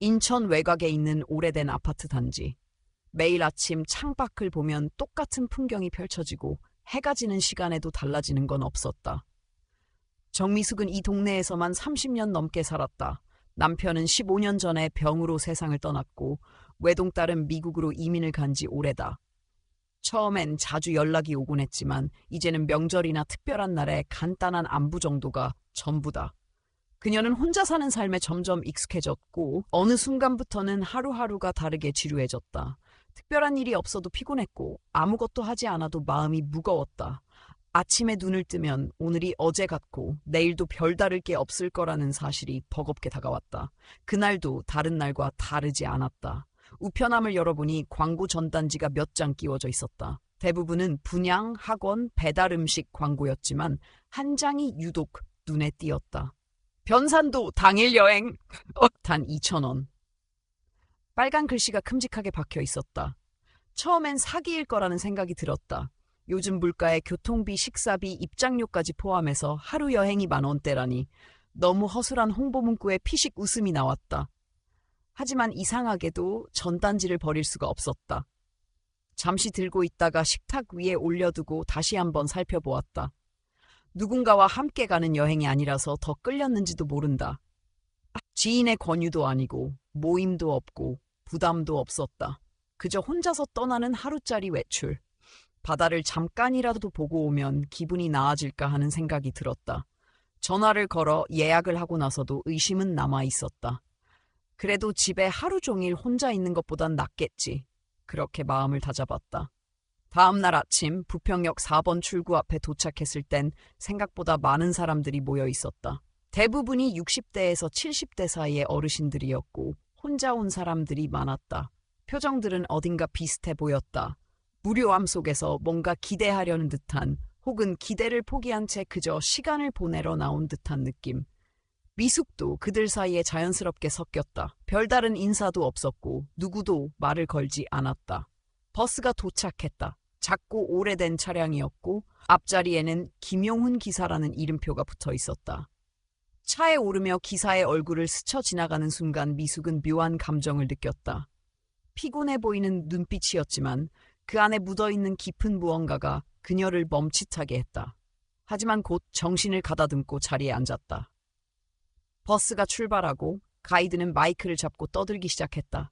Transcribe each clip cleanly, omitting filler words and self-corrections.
인천 외곽에 있는 오래된 아파트 단지. 매일 아침 창밖을 보면 똑같은 풍경이 펼쳐지고 해가 지는 시간에도 달라지는 건 없었다. 정미숙은 이 동네에서만 30년 넘게 살았다. 남편은 15년 전에 병으로 세상을 떠났고 외동딸은 미국으로 이민을 간 지 오래다. 처음엔 자주 연락이 오곤 했지만 이제는 명절이나 특별한 날에 간단한 안부 정도가 전부다. 그녀는 혼자 사는 삶에 점점 익숙해졌고 어느 순간부터는 하루하루가 다르게 지루해졌다. 특별한 일이 없어도 피곤했고 아무것도 하지 않아도 마음이 무거웠다. 아침에 눈을 뜨면 오늘이 어제 같고 내일도 별다를 게 없을 거라는 사실이 버겁게 다가왔다. 그날도 다른 날과 다르지 않았다. 우편함을 열어보니 광고 전단지가 몇 장 끼워져 있었다. 대부분은 분양, 학원, 배달 음식 광고였지만 한 장이 유독 눈에 띄었다. 변산도 당일 여행 단 2,000원. 빨간 글씨가 큼직하게 박혀 있었다. 처음엔 사기일 거라는 생각이 들었다. 요즘 물가에 교통비, 식사비, 입장료까지 포함해서 하루 여행이 10,000원대라니 너무 허술한 홍보 문구에 피식 웃음이 나왔다. 하지만 이상하게도 전단지를 버릴 수가 없었다. 잠시 들고 있다가 식탁 위에 올려두고 다시 한번 살펴보았다. 누군가와 함께 가는 여행이 아니라서 더 끌렸는지도 모른다. 지인의 권유도 아니고 모임도 없고 부담도 없었다. 그저 혼자서 떠나는 하루짜리 외출. 바다를 잠깐이라도 보고 오면 기분이 나아질까 하는 생각이 들었다. 전화를 걸어 예약을 하고 나서도 의심은 남아 있었다. 그래도 집에 하루 종일 혼자 있는 것보단 낫겠지. 그렇게 마음을 다잡았다. 다음 날 아침 부평역 4번 출구 앞에 도착했을 땐 생각보다 많은 사람들이 모여 있었다. 대부분이 60대에서 70대 사이의 어르신들이었고 혼자 온 사람들이 많았다. 표정들은 어딘가 비슷해 보였다. 무료함 속에서 뭔가 기대하려는 듯한 혹은 기대를 포기한 채 그저 시간을 보내러 나온 듯한 느낌. 미숙도 그들 사이에 자연스럽게 섞였다. 별다른 인사도 없었고 누구도 말을 걸지 않았다. 버스가 도착했다. 작고 오래된 차량이었고 앞자리에는 김용훈 기사라는 이름표가 붙어 있었다. 차에 오르며 기사의 얼굴을 스쳐 지나가는 순간 미숙은 묘한 감정을 느꼈다. 피곤해 보이는 눈빛이었지만 그 안에 묻어있는 깊은 무언가가 그녀를 멈칫하게 했다. 하지만 곧 정신을 가다듬고 자리에 앉았다. 버스가 출발하고 가이드는 마이크를 잡고 떠들기 시작했다.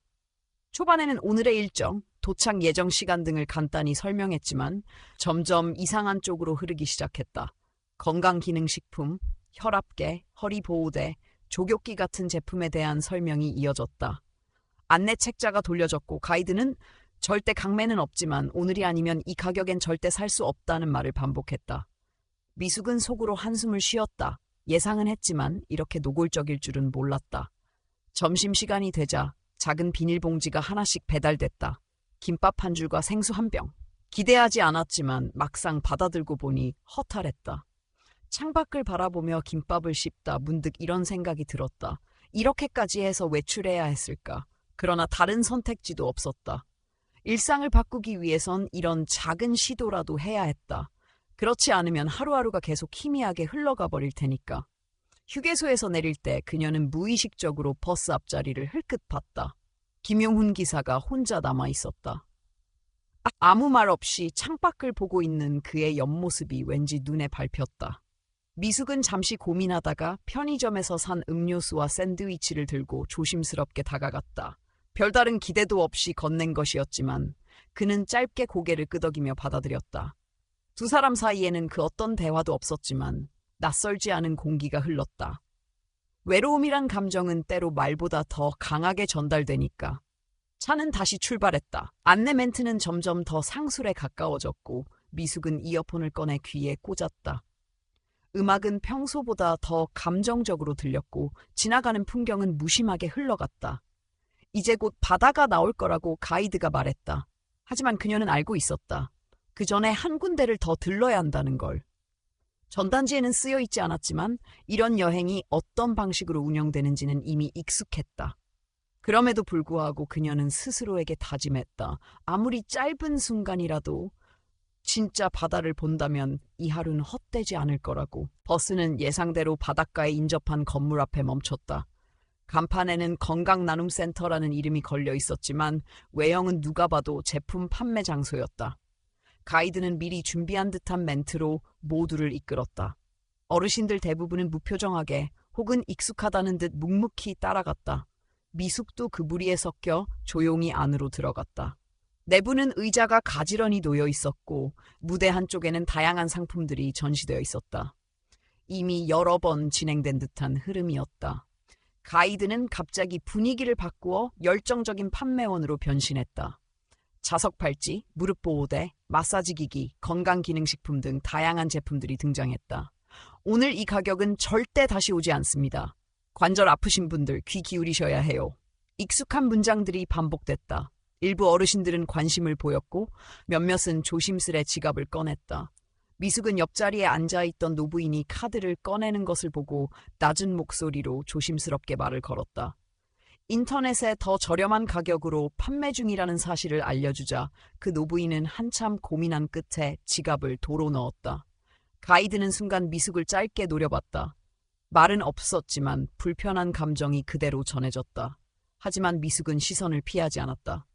초반에는 오늘의 일정, 도착 예정 시간 등을 간단히 설명했지만 점점 이상한 쪽으로 흐르기 시작했다. 건강기능식품, 혈압계, 허리보호대, 조격기 같은 제품에 대한 설명이 이어졌다. 안내 책자가 돌려졌고 가이드는 절대 강매는 없지만 오늘이 아니면 이 가격엔 절대 살 수 없다는 말을 반복했다. 미숙은 속으로 한숨을 쉬었다. 예상은 했지만 이렇게 노골적일 줄은 몰랐다. 점심시간이 되자 작은 비닐봉지가 하나씩 배달됐다. 김밥 한 줄과 생수 한 병. 기대하지 않았지만 막상 받아들고 보니 허탈했다. 창밖을 바라보며 김밥을 씹다 문득 이런 생각이 들었다. 이렇게까지 해서 외출해야 했을까? 그러나 다른 선택지도 없었다. 일상을 바꾸기 위해선 이런 작은 시도라도 해야 했다. 그렇지 않으면 하루하루가 계속 희미하게 흘러가 버릴 테니까. 휴게소에서 내릴 때 그녀는 무의식적으로 버스 앞자리를 흘끗 봤다. 김용훈 기사가 혼자 남아 있었다. 아무 말 없이 창밖을 보고 있는 그의 옆모습이 왠지 눈에 밟혔다. 미숙은 잠시 고민하다가 편의점에서 산 음료수와 샌드위치를 들고 조심스럽게 다가갔다. 별다른 기대도 없이 건넨 것이었지만 그는 짧게 고개를 끄덕이며 받아들였다. 두 사람 사이에는 그 어떤 대화도 없었지만 낯설지 않은 공기가 흘렀다. 외로움이란 감정은 때로 말보다 더 강하게 전달되니까. 차는 다시 출발했다. 안내 멘트는 점점 더 상술에 가까워졌고 미숙은 이어폰을 꺼내 귀에 꽂았다. 음악은 평소보다 더 감정적으로 들렸고 지나가는 풍경은 무심하게 흘러갔다. 이제 곧 바다가 나올 거라고 가이드가 말했다. 하지만 그녀는 알고 있었다. 그 전에 한 군데를 더 들러야 한다는 걸. 전단지에는 쓰여 있지 않았지만 이런 여행이 어떤 방식으로 운영되는지는 이미 익숙했다. 그럼에도 불구하고 그녀는 스스로에게 다짐했다. 아무리 짧은 순간이라도 진짜 바다를 본다면 이 하루는 헛되지 않을 거라고. 버스는 예상대로 바닷가에 인접한 건물 앞에 멈췄다. 간판에는 건강나눔센터라는 이름이 걸려 있었지만 외형은 누가 봐도 제품 판매 장소였다. 가이드는 미리 준비한 듯한 멘트로 모두를 이끌었다. 어르신들 대부분은 무표정하게 혹은 익숙하다는 듯 묵묵히 따라갔다. 미숙도 그 무리에 섞여 조용히 안으로 들어갔다. 내부는 의자가 가지런히 놓여 있었고 무대 한쪽에는 다양한 상품들이 전시되어 있었다. 이미 여러 번 진행된 듯한 흐름이었다. 가이드는 갑자기 분위기를 바꾸어 열정적인 판매원으로 변신했다. 자석 팔찌, 무릎 보호대, 마사지 기기, 건강기능식품 등 다양한 제품들이 등장했다. 오늘 이 가격은 절대 다시 오지 않습니다. 관절 아프신 분들 귀 기울이셔야 해요. 익숙한 문장들이 반복됐다. 일부 어르신들은 관심을 보였고 몇몇은 조심스레 지갑을 꺼냈다. 미숙은 옆자리에 앉아있던 노부인이 카드를 꺼내는 것을 보고 낮은 목소리로 조심스럽게 말을 걸었다. 인터넷에 더 저렴한 가격으로 판매 중이라는 사실을 알려주자 그 노부인은 한참 고민한 끝에 지갑을 도로 넣었다. 가이드는 순간 미숙을 짧게 노려봤다. 말은 없었지만 불편한 감정이 그대로 전해졌다. 하지만 미숙은 시선을 피하지 않았다.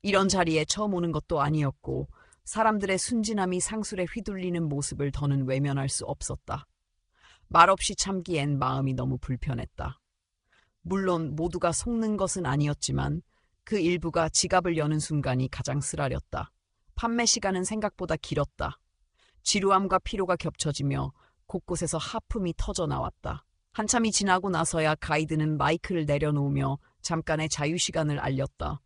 이런 자리에 처음 오는 것도 아니었고 사람들의 순진함이 상술에 휘둘리는 모습을 더는 외면할 수 없었다. 말없이 참기엔 마음이 너무 불편했다. 물론 모두가 속는 것은 아니었지만 그 일부가 지갑을 여는 순간이 가장 쓰라렸다. 판매 시간은 생각보다 길었다. 지루함과 피로가 겹쳐지며 곳곳에서 하품이 터져 나왔다. 한참이 지나고 나서야 가이드는 마이크를 내려놓으며 잠깐의 자유시간을 알렸다.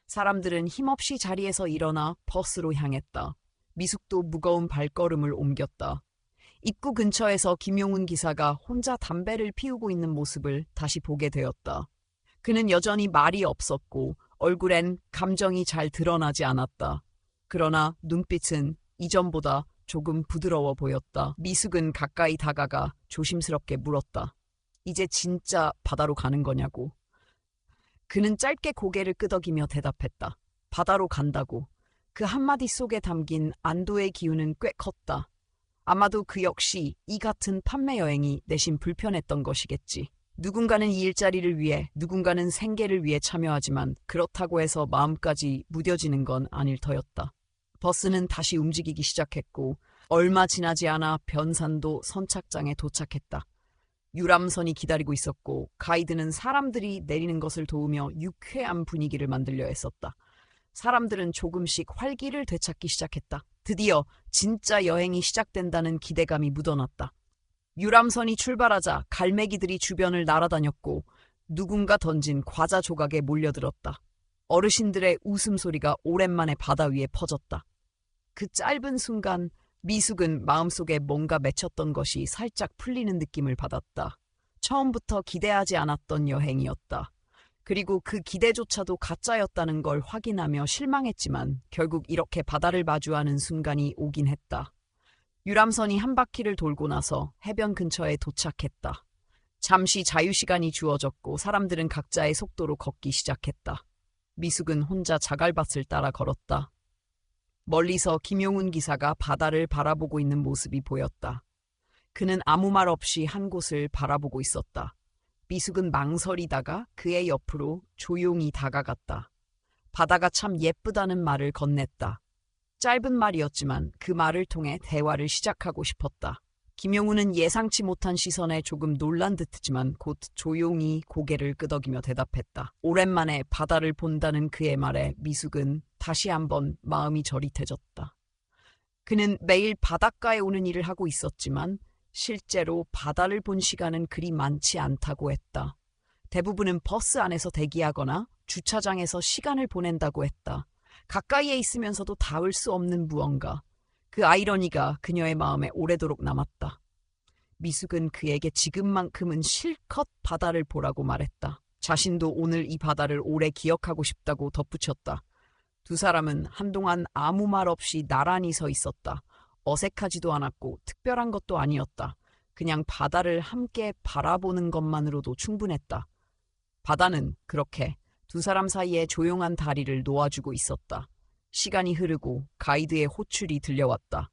사람들은 힘없이 자리에서 일어나 버스로 향했다. 미숙도 무거운 발걸음을 옮겼다. 입구 근처에서 김용훈 기사가 혼자 담배를 피우고 있는 모습을 다시 보게 되었다. 그는 여전히 말이 없었고 얼굴엔 감정이 잘 드러나지 않았다. 그러나 눈빛은 이전보다 조금 부드러워 보였다. 미숙은 가까이 다가가 조심스럽게 물었다. 이제 진짜 바다로 가는 거냐고. 그는 짧게 고개를 끄덕이며 대답했다. 바다로 간다고. 그 한마디 속에 담긴 안도의 기운은 꽤 컸다. 아마도 그 역시 이 같은 판매 여행이 내심 불편했던 것이겠지. 누군가는 이 일자리를 위해, 누군가는 생계를 위해 참여하지만 그렇다고 해서 마음까지 무뎌지는 건 아닐 터였다. 버스는 다시 움직이기 시작했고 얼마 지나지 않아 변산도 선착장에 도착했다. 유람선이 기다리고 있었고 가이드는 사람들이 내리는 것을 도우며 유쾌한 분위기를 만들려 했었다. 사람들은 조금씩 활기를 되찾기 시작했다. 드디어 진짜 여행이 시작된다는 기대감이 묻어났다. 유람선이 출발하자 갈매기들이 주변을 날아다녔고 누군가 던진 과자 조각에 몰려들었다. 어르신들의 웃음소리가 오랜만에 바다 위에 퍼졌다. 그 짧은 순간 미숙은 마음속에 뭔가 맺혔던 것이 살짝 풀리는 느낌을 받았다. 처음부터 기대하지 않았던 여행이었다. 그리고 그 기대조차도 가짜였다는 걸 확인하며 실망했지만 결국 이렇게 바다를 마주하는 순간이 오긴 했다. 유람선이 한 바퀴를 돌고 나서 해변 근처에 도착했다. 잠시 자유시간이 주어졌고 사람들은 각자의 속도로 걷기 시작했다. 미숙은 혼자 자갈밭을 따라 걸었다. 멀리서 김용훈 기사가 바다를 바라보고 있는 모습이 보였다. 그는 아무 말 없이 한 곳을 바라보고 있었다. 미숙은 망설이다가 그의 옆으로 조용히 다가갔다. 바다가 참 예쁘다는 말을 건넸다. 짧은 말이었지만 그 말을 통해 대화를 시작하고 싶었다. 김용훈은 예상치 못한 시선에 조금 놀란 듯했지만 곧 조용히 고개를 끄덕이며 대답했다. 오랜만에 바다를 본다는 그의 말에 미숙은 다시 한번 마음이 저릿해졌다. 그는 매일 바닷가에 오는 일을 하고 있었지만 실제로 바다를 본 시간은 그리 많지 않다고 했다. 대부분은 버스 안에서 대기하거나 주차장에서 시간을 보낸다고 했다. 가까이에 있으면서도 닿을 수 없는 무언가. 그 아이러니가 그녀의 마음에 오래도록 남았다. 미숙은 그에게 지금만큼은 실컷 바다를 보라고 말했다. 자신도 오늘 이 바다를 오래 기억하고 싶다고 덧붙였다. 두 사람은 한동안 아무 말 없이 나란히 서 있었다. 어색하지도 않았고 특별한 것도 아니었다. 그냥 바다를 함께 바라보는 것만으로도 충분했다. 바다는 그렇게 두 사람 사이에 조용한 다리를 놓아주고 있었다. 시간이 흐르고 가이드의 호출이 들려왔다.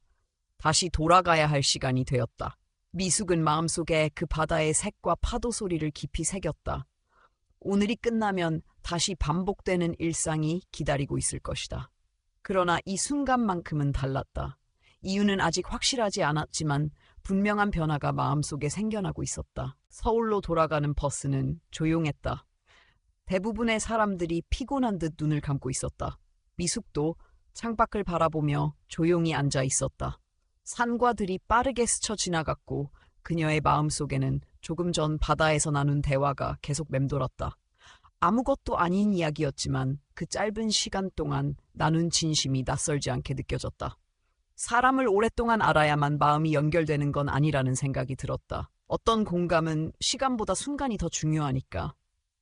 다시 돌아가야 할 시간이 되었다. 미숙은 마음속에 그 바다의 색과 파도 소리를 깊이 새겼다. 오늘이 끝나면 다시 반복되는 일상이 기다리고 있을 것이다. 그러나 이 순간만큼은 달랐다. 이유는 아직 확실하지 않았지만 분명한 변화가 마음속에 생겨나고 있었다. 서울로 돌아가는 버스는 조용했다. 대부분의 사람들이 피곤한 듯 눈을 감고 있었다. 미숙도 창밖을 바라보며 조용히 앉아 있었다. 산과 들이 빠르게 스쳐 지나갔고 그녀의 마음속에는 조금 전 바다에서 나눈 대화가 계속 맴돌았다. 아무것도 아닌 이야기였지만 그 짧은 시간 동안 나눈 진심이 낯설지 않게 느껴졌다. 사람을 오랫동안 알아야만 마음이 연결되는 건 아니라는 생각이 들었다. 어떤 공감은 시간보다 순간이 더 중요하니까.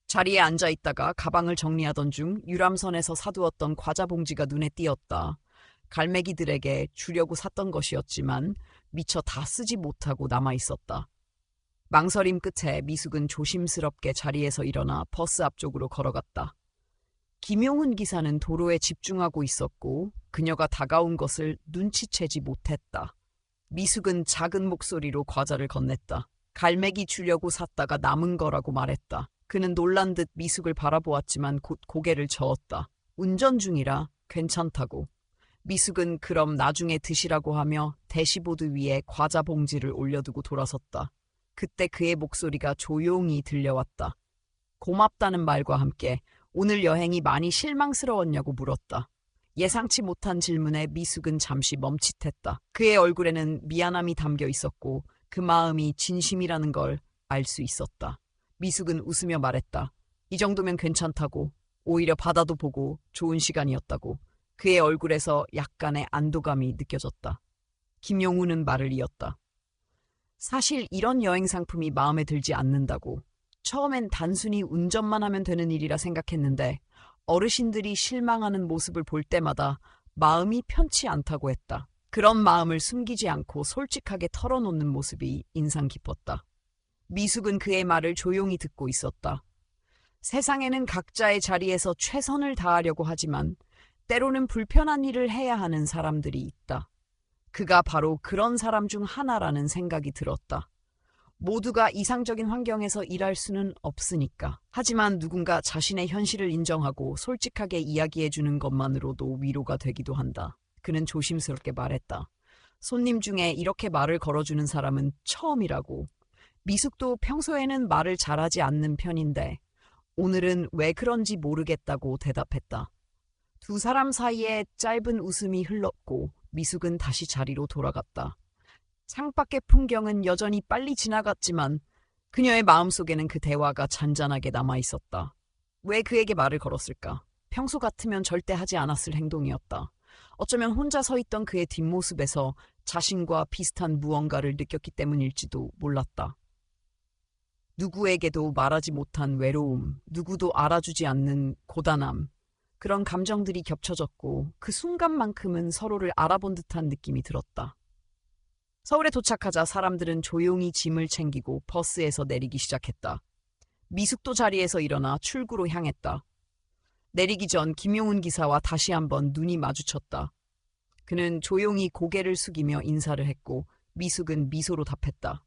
자리에 앉아 있다가 가방을 정리하던 중 유람선에서 사두었던 과자 봉지가 눈에 띄었다. 갈매기들에게 주려고 샀던 것이었지만 미처 다 쓰지 못하고 남아 있었다. 망설임 끝에 미숙은 조심스럽게 자리에서 일어나 버스 앞쪽으로 걸어갔다. 김용훈 기사는 도로에 집중하고 있었고 그녀가 다가온 것을 눈치채지 못했다. 미숙은 작은 목소리로 과자를 건넸다. 갈매기 주려고 샀다가 남은 거라고 말했다. 그는 놀란 듯 미숙을 바라보았지만 곧 고개를 저었다. 운전 중이라 괜찮다고. 미숙은 그럼 나중에 드시라고 하며 대시보드 위에 과자 봉지를 올려두고 돌아섰다. 그때 그의 목소리가 조용히 들려왔다. 고맙다는 말과 함께 오늘 여행이 많이 실망스러웠냐고 물었다. 예상치 못한 질문에 미숙은 잠시 멈칫했다. 그의 얼굴에는 미안함이 담겨 있었고 그 마음이 진심이라는 걸 알 수 있었다. 미숙은 웃으며 말했다. 이 정도면 괜찮다고. 오히려 바다도 보고 좋은 시간이었다고. 그의 얼굴에서 약간의 안도감이 느껴졌다. 김용우는 말을 이었다. 사실 이런 여행 상품이 마음에 들지 않는다고. 처음엔 단순히 운전만 하면 되는 일이라 생각했는데 어르신들이 실망하는 모습을 볼 때마다 마음이 편치 않다고 했다. 그런 마음을 숨기지 않고 솔직하게 털어놓는 모습이 인상 깊었다. 미숙은 그의 말을 조용히 듣고 있었다. 세상에는 각자의 자리에서 최선을 다하려고 하지만 때로는 불편한 일을 해야 하는 사람들이 있다. 그가 바로 그런 사람 중 하나라는 생각이 들었다. 모두가 이상적인 환경에서 일할 수는 없으니까. 하지만 누군가 자신의 현실을 인정하고 솔직하게 이야기해주는 것만으로도 위로가 되기도 한다. 그는 조심스럽게 말했다. 손님 중에 이렇게 말을 걸어주는 사람은 처음이라고. 미숙도 평소에는 말을 잘하지 않는 편인데 오늘은 왜 그런지 모르겠다고 대답했다. 두 사람 사이에 짧은 웃음이 흘렀고 미숙은 다시 자리로 돌아갔다. 창밖의 풍경은 여전히 빨리 지나갔지만 그녀의 마음속에는 그 대화가 잔잔하게 남아있었다. 왜 그에게 말을 걸었을까? 평소 같으면 절대 하지 않았을 행동이었다. 어쩌면 혼자 서 있던 그의 뒷모습에서 자신과 비슷한 무언가를 느꼈기 때문일지도 몰랐다. 누구에게도 말하지 못한 외로움, 누구도 알아주지 않는 고단함, 그런 감정들이 겹쳐졌고 그 순간만큼은 서로를 알아본 듯한 느낌이 들었다. 서울에 도착하자 사람들은 조용히 짐을 챙기고 버스에서 내리기 시작했다. 미숙도 자리에서 일어나 출구로 향했다. 내리기 전 김용훈 기사와 다시 한번 눈이 마주쳤다. 그는 조용히 고개를 숙이며 인사를 했고 미숙은 미소로 답했다.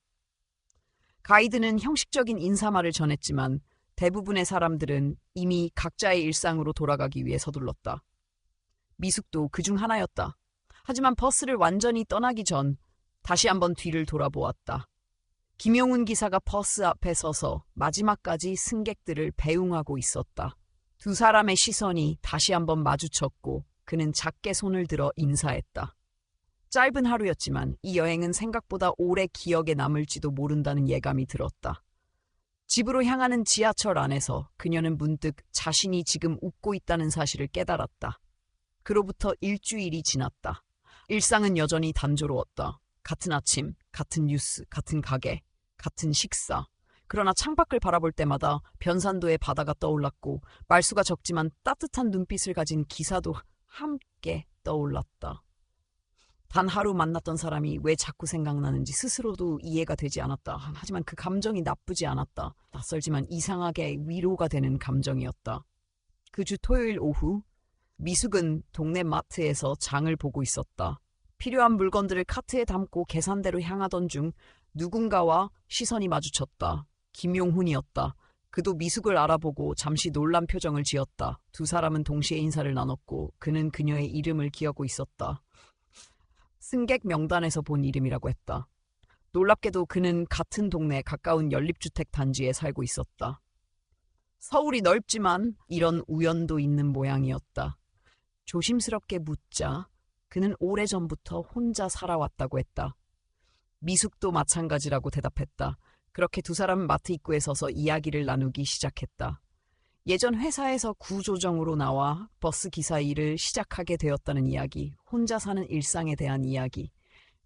가이드는 형식적인 인사말을 전했지만 대부분의 사람들은 이미 각자의 일상으로 돌아가기 위해 서둘렀다. 미숙도 그중 하나였다. 하지만 버스를 완전히 떠나기 전 다시 한번 뒤를 돌아보았다. 김용훈 기사가 버스 앞에 서서 마지막까지 승객들을 배웅하고 있었다. 두 사람의 시선이 다시 한번 마주쳤고 그는 작게 손을 들어 인사했다. 짧은 하루였지만 이 여행은 생각보다 오래 기억에 남을지도 모른다는 예감이 들었다. 집으로 향하는 지하철 안에서 그녀는 문득 자신이 지금 웃고 있다는 사실을 깨달았다. 그로부터 일주일이 지났다. 일상은 여전히 단조로웠다. 같은 아침, 같은 뉴스, 같은 가게, 같은 식사. 그러나 창밖을 바라볼 때마다 변산도의 바다가 떠올랐고 말수가 적지만 따뜻한 눈빛을 가진 기사도 함께 떠올랐다. 단 하루 만났던 사람이 왜 자꾸 생각나는지 스스로도 이해가 되지 않았다. 하지만 그 감정이 나쁘지 않았다. 낯설지만 이상하게 위로가 되는 감정이었다. 그 주 토요일 오후 미숙은 동네 마트에서 장을 보고 있었다. 필요한 물건들을 카트에 담고 계산대로 향하던 중 누군가와 시선이 마주쳤다. 김용훈이었다. 그도 미숙을 알아보고 잠시 놀란 표정을 지었다. 두 사람은 동시에 인사를 나눴고 그는 그녀의 이름을 기억하고 있었다. 승객 명단에서 본 이름이라고 했다. 놀랍게도 그는 같은 동네 가까운 연립주택 단지에 살고 있었다. 서울이 넓지만 이런 우연도 있는 모양이었다. 조심스럽게 묻자 그는 오래전부터 혼자 살아왔다고 했다. 미숙도 마찬가지라고 대답했다. 그렇게 두 사람은 마트 입구에 서서 이야기를 나누기 시작했다. 예전 회사에서 구조정으로 나와 버스 기사 일을 시작하게 되었다는 이야기, 혼자 사는 일상에 대한 이야기.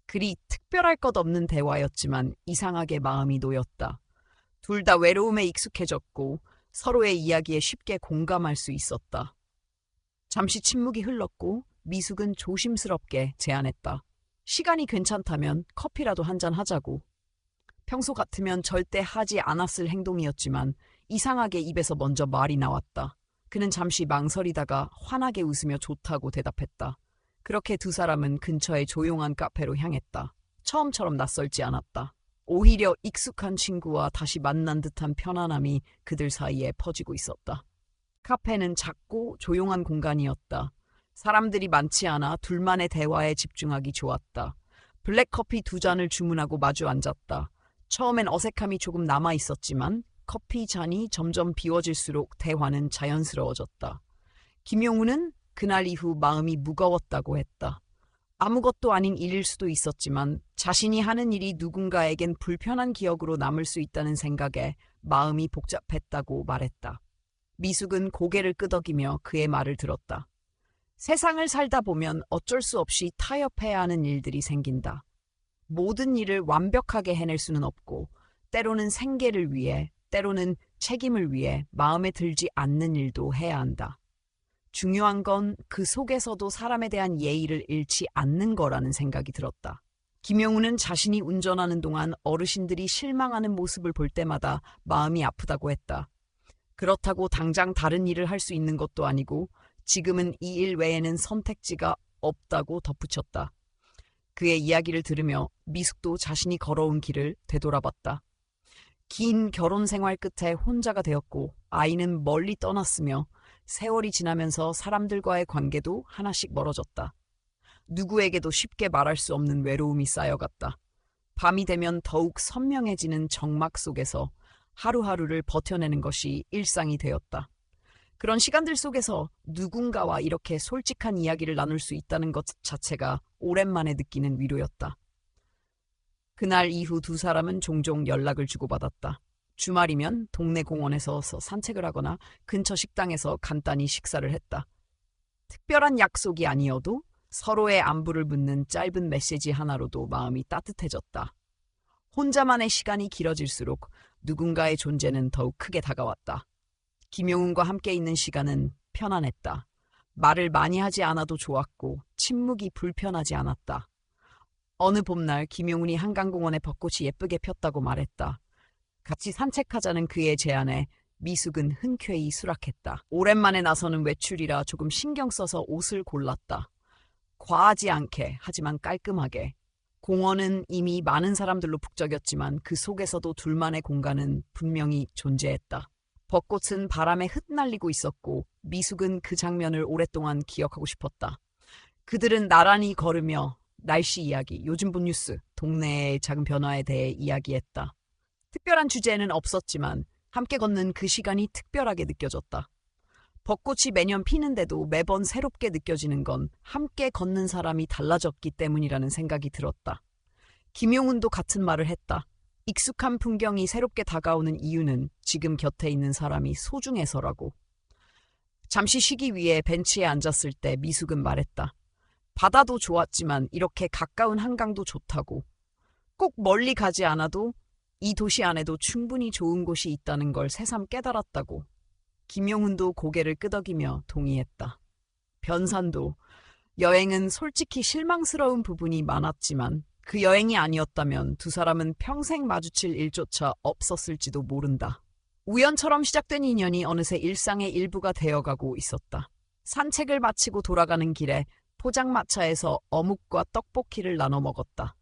그리 특별할 것 없는 대화였지만 이상하게 마음이 놓였다. 둘 다 외로움에 익숙해졌고 서로의 이야기에 쉽게 공감할 수 있었다. 잠시 침묵이 흘렀고 미숙은 조심스럽게 제안했다. 시간이 괜찮다면 커피라도 한잔 하자고. 평소 같으면 절대 하지 않았을 행동이었지만 이상하게 입에서 먼저 말이 나왔다. 그는 잠시 망설이다가 환하게 웃으며 좋다고 대답했다. 그렇게 두 사람은 근처의 조용한 카페로 향했다. 처음처럼 낯설지 않았다. 오히려 익숙한 친구와 다시 만난 듯한 편안함이 그들 사이에 퍼지고 있었다. 카페는 작고 조용한 공간이었다. 사람들이 많지 않아 둘만의 대화에 집중하기 좋았다. 블랙커피 2잔을 주문하고 마주 앉았다. 처음엔 어색함이 조금 남아 있었지만 커피 잔이 점점 비워질수록 대화는 자연스러워졌다. 김용우는 그날 이후 마음이 무거웠다고 했다. 아무것도 아닌 일일 수도 있었지만 자신이 하는 일이 누군가에겐 불편한 기억으로 남을 수 있다는 생각에 마음이 복잡했다고 말했다. 미숙은 고개를 끄덕이며 그의 말을 들었다. 세상을 살다 보면 어쩔 수 없이 타협해야 하는 일들이 생긴다. 모든 일을 완벽하게 해낼 수는 없고 때로는 생계를 위해, 때로는 책임을 위해 마음에 들지 않는 일도 해야 한다. 중요한 건 그 속에서도 사람에 대한 예의를 잃지 않는 거라는 생각이 들었다. 김용우는 자신이 운전하는 동안 어르신들이 실망하는 모습을 볼 때마다 마음이 아프다고 했다. 그렇다고 당장 다른 일을 할 수 있는 것도 아니고 지금은 이 일 외에는 선택지가 없다고 덧붙였다. 그의 이야기를 들으며 미숙도 자신이 걸어온 길을 되돌아봤다. 긴 결혼 생활 끝에 혼자가 되었고 아이는 멀리 떠났으며 세월이 지나면서 사람들과의 관계도 하나씩 멀어졌다. 누구에게도 쉽게 말할 수 없는 외로움이 쌓여갔다. 밤이 되면 더욱 선명해지는 정막 속에서 하루하루를 버텨내는 것이 일상이 되었다. 그런 시간들 속에서 누군가와 이렇게 솔직한 이야기를 나눌 수 있다는 것 자체가 오랜만에 느끼는 위로였다. 그날 이후 두 사람은 종종 연락을 주고받았다. 주말이면 동네 공원에서 산책을 하거나 근처 식당에서 간단히 식사를 했다. 특별한 약속이 아니어도 서로의 안부를 묻는 짧은 메시지 하나로도 마음이 따뜻해졌다. 혼자만의 시간이 길어질수록 누군가의 존재는 더욱 크게 다가왔다. 김용훈과 함께 있는 시간은 편안했다. 말을 많이 하지 않아도 좋았고 침묵이 불편하지 않았다. 어느 봄날 김용훈이 한강공원에 벚꽃이 예쁘게 폈다고 말했다. 같이 산책하자는 그의 제안에 미숙은 흔쾌히 수락했다. 오랜만에 나서는 외출이라 조금 신경 써서 옷을 골랐다. 과하지 않게 하지만 깔끔하게. 공원은 이미 많은 사람들로 북적였지만 그 속에서도 둘만의 공간은 분명히 존재했다. 벚꽃은 바람에 흩날리고 있었고 미숙은 그 장면을 오랫동안 기억하고 싶었다. 그들은 나란히 걸으며 날씨 이야기, 요즘 본 뉴스, 동네의 작은 변화에 대해 이야기했다. 특별한 주제는 없었지만 함께 걷는 그 시간이 특별하게 느껴졌다. 벚꽃이 매년 피는데도 매번 새롭게 느껴지는 건 함께 걷는 사람이 달라졌기 때문이라는 생각이 들었다. 김용훈도 같은 말을 했다. 익숙한 풍경이 새롭게 다가오는 이유는 지금 곁에 있는 사람이 소중해서라고. 잠시 쉬기 위해 벤치에 앉았을 때 미숙은 말했다. 바다도 좋았지만 이렇게 가까운 한강도 좋다고. 꼭 멀리 가지 않아도 이 도시 안에도 충분히 좋은 곳이 있다는 걸 새삼 깨달았다고. 김용훈도 고개를 끄덕이며 동의했다. 변산도 여행은 솔직히 실망스러운 부분이 많았지만 그 여행이 아니었다면 두 사람은 평생 마주칠 일조차 없었을지도 모른다. 우연처럼 시작된 인연이 어느새 일상의 일부가 되어가고 있었다. 산책을 마치고 돌아가는 길에 포장마차에서 어묵과 떡볶이를 나눠 먹었다.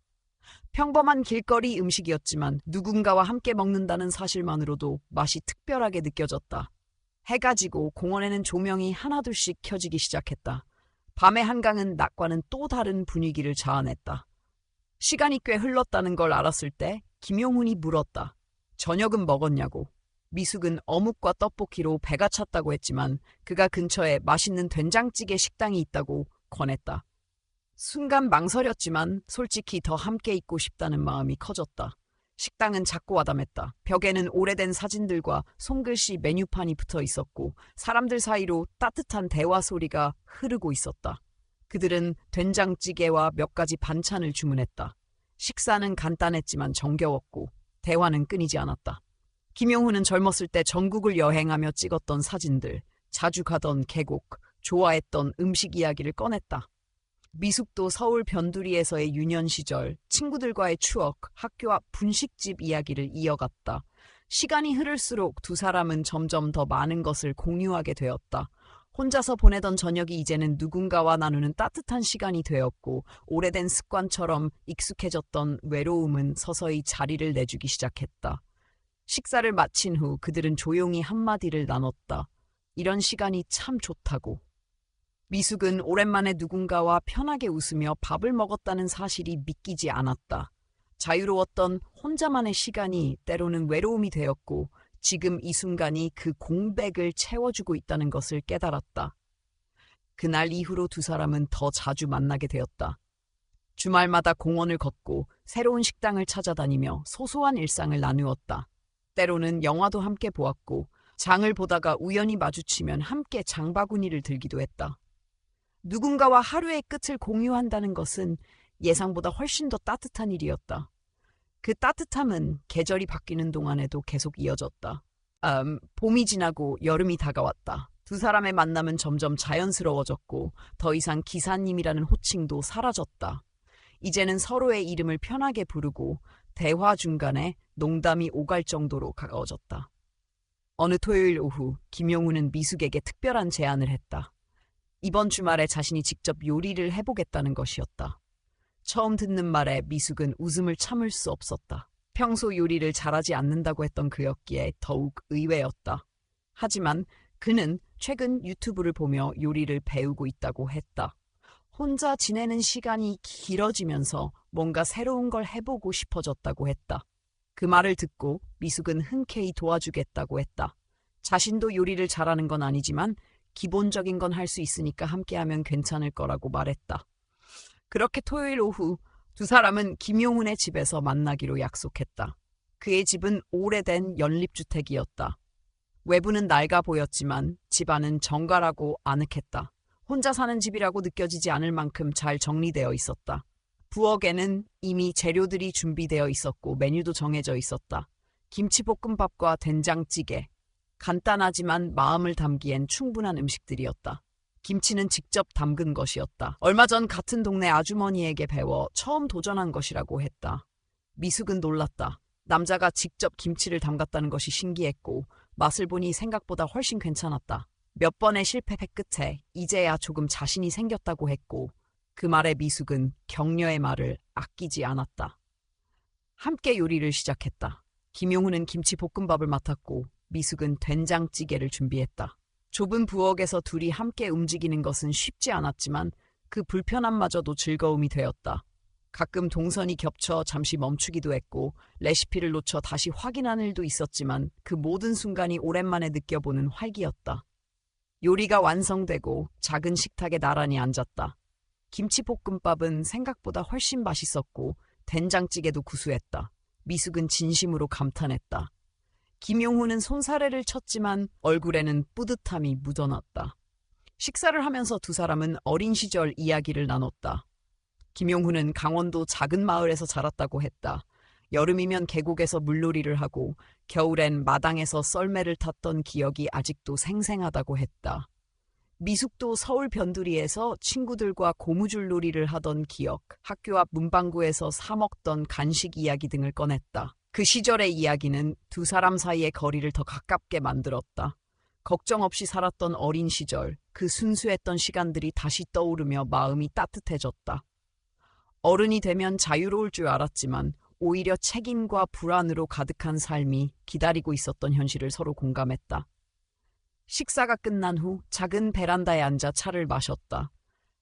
평범한 길거리 음식이었지만 누군가와 함께 먹는다는 사실만으로도 맛이 특별하게 느껴졌다. 해가 지고 공원에는 조명이 하나둘씩 켜지기 시작했다. 밤의 한강은 낮과는 또 다른 분위기를 자아냈다. 시간이 꽤 흘렀다는 걸 알았을 때 김용훈이 물었다. 저녁은 먹었냐고. 미숙은 어묵과 떡볶이로 배가 찼다고 했지만 그가 근처에 맛있는 된장찌개 식당이 있다고 권했다. 순간 망설였지만 솔직히 더 함께 있고 싶다는 마음이 커졌다. 식당은 작고 아담했다. 벽에는 오래된 사진들과 손글씨 메뉴판이 붙어 있었고 사람들 사이로 따뜻한 대화 소리가 흐르고 있었다. 그들은 된장찌개와 몇 가지 반찬을 주문했다. 식사는 간단했지만 정겨웠고 대화는 끊이지 않았다. 김용훈은 젊었을 때 전국을 여행하며 찍었던 사진들, 자주 가던 계곡, 좋아했던 음식 이야기를 꺼냈다. 미숙도 서울 변두리에서의 유년 시절, 친구들과의 추억, 학교 앞 분식집 이야기를 이어갔다. 시간이 흐를수록 두 사람은 점점 더 많은 것을 공유하게 되었다. 혼자서 보내던 저녁이 이제는 누군가와 나누는 따뜻한 시간이 되었고 오래된 습관처럼 익숙해졌던 외로움은 서서히 자리를 내주기 시작했다. 식사를 마친 후 그들은 조용히 한마디를 나눴다. 이런 시간이 참 좋다고. 미숙은 오랜만에 누군가와 편하게 웃으며 밥을 먹었다는 사실이 믿기지 않았다. 자유로웠던 혼자만의 시간이 때로는 외로움이 되었고 지금 이 순간이 그 공백을 채워주고 있다는 것을 깨달았다. 그날 이후로 두 사람은 더 자주 만나게 되었다. 주말마다 공원을 걷고 새로운 식당을 찾아다니며 소소한 일상을 나누었다. 때로는 영화도 함께 보았고 장을 보다가 우연히 마주치면 함께 장바구니를 들기도 했다. 누군가와 하루의 끝을 공유한다는 것은 예상보다 훨씬 더 따뜻한 일이었다. 그 따뜻함은 계절이 바뀌는 동안에도 계속 이어졌다. 봄이 지나고 여름이 다가왔다. 두 사람의 만남은 점점 자연스러워졌고 더 이상 기사님이라는 호칭도 사라졌다. 이제는 서로의 이름을 편하게 부르고 대화 중간에 농담이 오갈 정도로 가까워졌다. 어느 토요일 오후 김용훈은 미숙에게 특별한 제안을 했다. 이번 주말에 자신이 직접 요리를 해보겠다는 것이었다. 처음 듣는 말에 미숙은 웃음을 참을 수 없었다. 평소 요리를 잘하지 않는다고 했던 그였기에 더욱 의외였다. 하지만 그는 최근 유튜브를 보며 요리를 배우고 있다고 했다. 혼자 지내는 시간이 길어지면서 뭔가 새로운 걸 해보고 싶어졌다고 했다. 그 말을 듣고 미숙은 흔쾌히 도와주겠다고 했다. 자신도 요리를 잘하는 건 아니지만 기본적인 건 할 수 있으니까 함께하면 괜찮을 거라고 말했다. 그렇게 토요일 오후 두 사람은 김용훈의 집에서 만나기로 약속했다. 그의 집은 오래된 연립주택이었다. 외부는 낡아 보였지만 집안은 정갈하고 아늑했다. 혼자 사는 집이라고 느껴지지 않을 만큼 잘 정리되어 있었다. 부엌에는 이미 재료들이 준비되어 있었고 메뉴도 정해져 있었다. 김치볶음밥과 된장찌개. 간단하지만 마음을 담기엔 충분한 음식들이었다. 김치는 직접 담근 것이었다. 얼마 전 같은 동네 아주머니에게 배워 처음 도전한 것이라고 했다. 미숙은 놀랐다. 남자가 직접 김치를 담갔다는 것이 신기했고 맛을 보니 생각보다 훨씬 괜찮았다. 몇 번의 실패 끝에 이제야 조금 자신이 생겼다고 했고 그 말에 미숙은 격려의 말을 아끼지 않았다. 함께 요리를 시작했다. 김용훈은 김치볶음밥을 맡았고 미숙은 된장찌개를 준비했다. 좁은 부엌에서 둘이 함께 움직이는 것은 쉽지 않았지만 그 불편함마저도 즐거움이 되었다. 가끔 동선이 겹쳐 잠시 멈추기도 했고 레시피를 놓쳐 다시 확인하는 일도 있었지만 그 모든 순간이 오랜만에 느껴보는 활기였다. 요리가 완성되고 작은 식탁에 나란히 앉았다. 김치볶음밥은 생각보다 훨씬 맛있었고 된장찌개도 구수했다. 미숙은 진심으로 감탄했다. 김용훈은 손사래를 쳤지만 얼굴에는 뿌듯함이 묻어났다. 식사를 하면서 두 사람은 어린 시절 이야기를 나눴다. 김용훈은 강원도 작은 마을에서 자랐다고 했다. 여름이면 계곡에서 물놀이를 하고 겨울엔 마당에서 썰매를 탔던 기억이 아직도 생생하다고 했다. 미숙도 서울 변두리에서 친구들과 고무줄 놀이를 하던 기억, 학교 앞 문방구에서 사 먹던 간식 이야기 등을 꺼냈다. 그 시절의 이야기는 두 사람 사이의 거리를 더 가깝게 만들었다. 걱정 없이 살았던 어린 시절, 그 순수했던 시간들이 다시 떠오르며 마음이 따뜻해졌다. 어른이 되면 자유로울 줄 알았지만 오히려 책임과 불안으로 가득한 삶이 기다리고 있었던 현실을 서로 공감했다. 식사가 끝난 후 작은 베란다에 앉아 차를 마셨다.